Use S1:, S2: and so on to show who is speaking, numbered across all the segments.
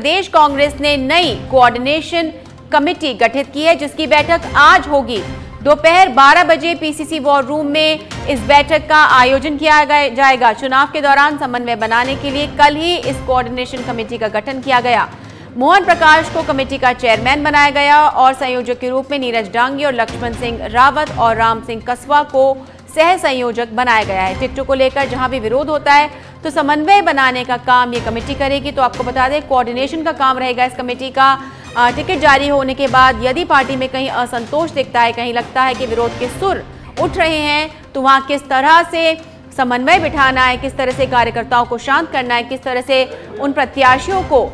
S1: प्रदेश कांग्रेस ने नई coordination committee गठित की है, जिसकी बैठक आज होगी। दोपहर 12 बजे पीसीसी वॉर रूम में इस बैठक का आयोजन किया जाएगा। चुनाव के दौरान समन्वय बनाने के लिए कल ही इस कोऑर्डिनेशन कमेटी का गठन किया गया। मोहन प्रकाश को कमेटी का चेयरमैन बनाया गया और संयोजक के रूप में नीरज डांगी और लक्ष्मण सिंह रावत और राम सिंह कसवा को सह संयोजक बनाया गया है। टिकटों को लेकर जहां भी विरोध होता है तो समन्वय बनाने का काम ये कमेटी करेगी। तो आपको बता दें, कोऑर्डिनेशन का काम रहेगा इस कमेटी का। टिकट जारी होने के बाद यदि पार्टी में कहीं असंतोष दिखता है, कहीं लगता है कि विरोध के सुर उठ रहे हैं, तो वहां किस तरह से समन्वय बिठाना है, किस तरह से कार्यकर्ताओं को शांत करना है, किस तरह से उन प्रत्याशियों को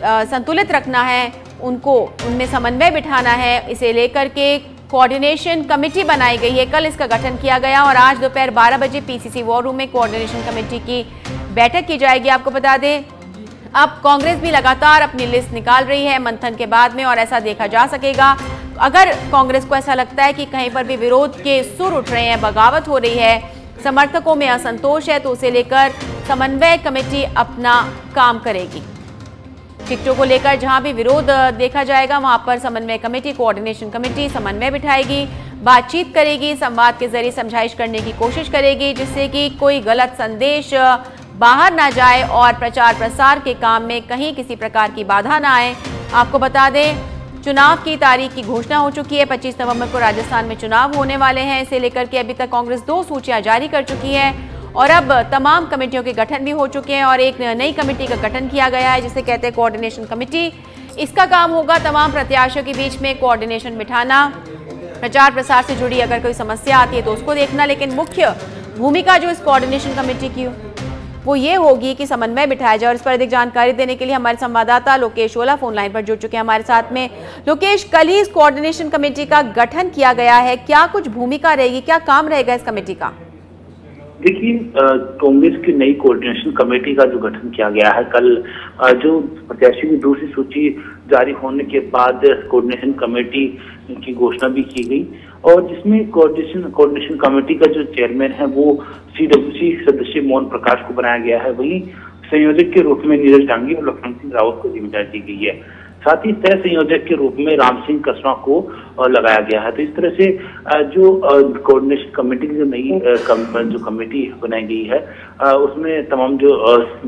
S1: संतुलित रखना है, उनमें समन्वय बिठाना है, इसे लेकर के कोऑर्डिनेशन कमेटी बनाई गई है। कल इसका गठन किया गया और आज दोपहर 12 बजे पीसीसी वॉर रूम में कोऑर्डिनेशन कमेटी की बैठक की जाएगी। आपको बता दें, अब कांग्रेस भी लगातार अपनी लिस्ट निकाल रही है मंथन के बाद में, और ऐसा देखा जा सकेगा अगर कांग्रेस को ऐसा लगता है कि कहीं पर भी विरोध के सुर उठ रहे हैं, बगावत हो रही है, समर्थकों में असंतोष है, तो उसे लेकर समन्वय कमेटी अपना काम करेगी। टिकटों को लेकर जहां भी विरोध देखा जाएगा वहां पर समन्वय कमेटी, कोऑर्डिनेशन कमेटी समन्वय बिठाएगी, बातचीत करेगी, संवाद के जरिए समझाइश करने की कोशिश करेगी, जिससे कि कोई गलत संदेश बाहर ना जाए और प्रचार प्रसार के काम में कहीं किसी प्रकार की बाधा ना आए। आपको बता दें, चुनाव की तारीख की घोषणा हो चुकी है। 25 नवंबर को राजस्थान में चुनाव होने वाले हैं। इसे लेकर के अभी तक कांग्रेस 2 सूचियां जारी कर चुकी है और अब तमाम कमेटियों के गठन भी हो चुके हैं और एक नई कमेटी का गठन किया गया है, जिसे कहते हैं कोऑर्डिनेशन कमेटी। इसका काम होगा तमाम प्रत्याशियों के बीच में कोऑर्डिनेशन बिठाना, प्रचार प्रसार से जुड़ी अगर कोई समस्या आती है तो उसको देखना, लेकिन मुख्य भूमिका जो इस कोऑर्डिनेशन कमेटी की वो ये होगी कि समन्वय बिठाया जाए। और इस पर अधिक जानकारी देने के लिए हमारे संवाददाता लोकेश ओला फोन लाइन पर जुड़ चुके हैं हमारे साथ में। लोकेश, कल ही इस कोऑर्डिनेशन कमेटी का गठन किया गया है, क्या कुछ भूमिका रहेगी, क्या काम रहेगा इस कमेटी का?
S2: देखिए, कांग्रेस की नई कोऑर्डिनेशन कमेटी का जो गठन किया गया है, कल जो प्रत्याशियों की दूसरी सूची जारी होने के बाद कोऑर्डिनेशन कमेटी की घोषणा भी की गई और जिसमें कोऑर्डिनेशन कमेटी का जो चेयरमैन है वो सीडब्ल्यूसी सदस्य मोहन प्रकाश को बनाया गया है। वहीं संयोजक के रूप में नीरज डांगी और लक्ष्मण सिंह रावत को जिम्मेदारी दी गई है। साथ ही सह संयोजक के रूप में राम सिंह कसवा को लगाया गया है। तो इस तरह से जो कोऑर्डिनेशन कमेटी की जो नई जो कमेटी बनाई गई है उसमें तमाम जो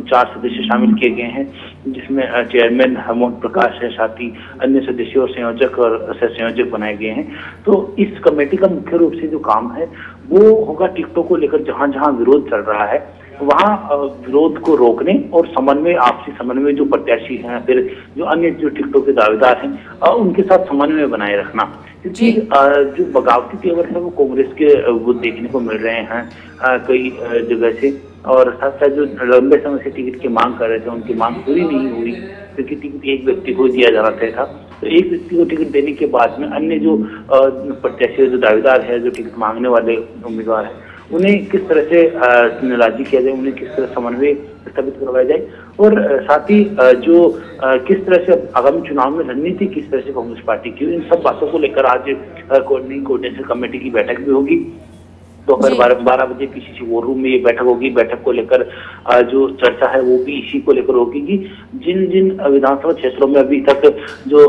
S2: 4 सदस्य शामिल किए गए हैं, जिसमें चेयरमैन मोहन प्रकाश है, साथ ही अन्य सदस्य और संयोजक और सह संयोजक बनाए गए हैं। तो इस कमेटी का मुख्य रूप से जो काम है वो होगा टिकटों को लेकर जहां जहां विरोध चल रहा है वहां विरोध को रोकने और समन्वय, आपसी समन्वय जो प्रत्याशी हैं, फिर जो अन्य जो टिकटों के दावेदार हैं उनके साथ समन्वय बनाए रखना। क्योंकि जो बगावती तेवर है वो कांग्रेस के वो देखने को मिल रहे हैं कई जगह से, और साथ साथ जो लंबे समय से टिकट की मांग कर रहे थे उनकी मांग पूरी नहीं हुई, क्योंकि टिकट एक व्यक्ति को दिया जाना तय था। तो एक व्यक्ति को टिकट देने के बाद में अन्य जो प्रत्याशी, जो दावेदार है, जो टिकट मांगने वाले उम्मीदवार है, उन्हें किस तरह से राजी किया जाए, उन्हें किस तरह समन्वय स्थापित करवाया जाए और साथ ही जो किस तरह से आगामी चुनाव में रणनीति किस तरह से कांग्रेस पार्टी की, इन सब बातों को लेकर आज कोऑर्डिनेशन कमेटी की बैठक भी होगी। दोपहर 12 बजे पीसीसी वॉर रूम में ये बैठक होगी। बैठक को लेकर जो चर्चा है वो भी इसी को लेकर होगी कि जिन जिन विधानसभा क्षेत्रों में अभी तक जो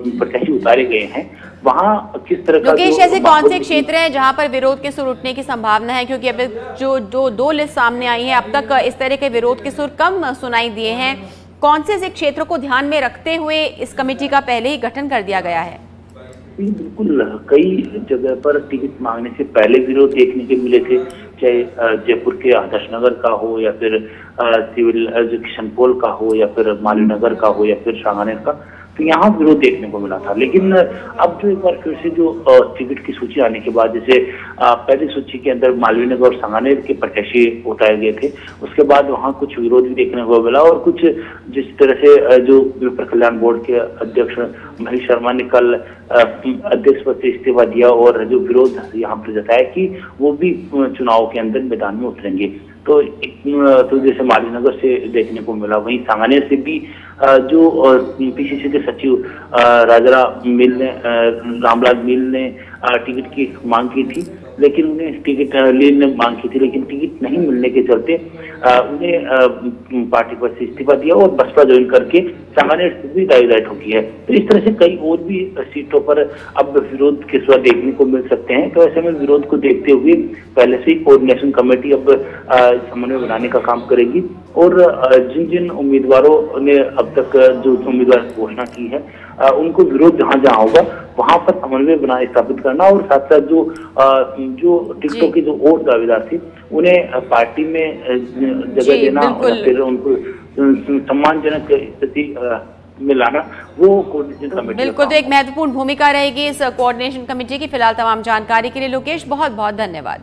S2: प्रत्याशी उतारे गए हैं वहाँ किस तरह का,
S1: लोकेश, ऐसे कौन से क्षेत्र हैं जहां पर विरोध के सुर उठने की संभावना है? क्योंकि अब जो 2 लिस्ट सामने आई है, अब तक इस तरह के विरोध के सुर कम सुनाई दिए हैं। कौन से ऐसे क्षेत्रों को ध्यान में रखते हुए इस कमेटी का पहले ही गठन कर दिया गया है?
S2: बिल्कुल, कई जगह पर टिकट मांगने से पहले विरोध देखने के मिले थे, चाहे जयपुर के आदर्श नगर का हो या फिर सिविल एजुकेशन पोल का हो या फिर मालवीय नगर का हो या फिर सांगानेर का, तो यहाँ विरोध देखने को मिला था। लेकिन अब जो एक बार फिर से जो टिकट की सूची आने के बाद, जैसे पहली सूची के अंदर मालवीय नगर और सांगानेर के प्रत्याशी उतारे गए थे, उसके बाद वहाँ कुछ विरोध भी देखने को मिला और कुछ जिस तरह से जो विप्र कल्याण बोर्ड के अध्यक्ष महेश शर्मा ने कल अध्यक्ष पद से इस्तीफा दिया और जो विरोध यहाँ पर जताया कि वो भी चुनाव के अंदर मैदान में उतरेंगे। तो जैसे मालवीय नगर से देखने को मिला, वहीं सांगानेर से भी जो पीसीसी के सचिव रामलाल मील ने टिकट की मांग की थी, लेकिन उन्हें टिकट लेने मांग की थी, लेकिन टिकट नहीं मिलने के चलते उन्हें पार्टी पर से इस्तीफा दिया और बसपा ज्वाइन करके सामान्य स्थिति डाइवर्ट हो गई है। तो इस तरह से कई और भी सीटों पर अब विरोध के स्वर देखने को मिल सकते हैं। तो ऐसे में विरोध को देखते हुए पहले से ही कोऑर्डिनेशन कमेटी अब समन्वय बनाने का काम करेगी और जिन जिन उम्मीदवारों ने अब तक जो उम्मीदवार घोषणा की है उनको विरोध जहां जहां होगा वहां पर समन्वय बनाए स्थापित करना और साथ साथ जो टिकटों के जो और दावेदार थे उन्हें पार्टी में जगह देना और फिर उनको सम्मानजनक स्थिति में लाना, वो कोऑर्डिनेशन कमेटी
S1: बिल्कुल तो एक महत्वपूर्ण भूमिका रहेगी इस कोऑर्डिनेशन कमेटी की। फिलहाल तमाम जानकारी के लिए लोकेश बहुत बहुत धन्यवाद।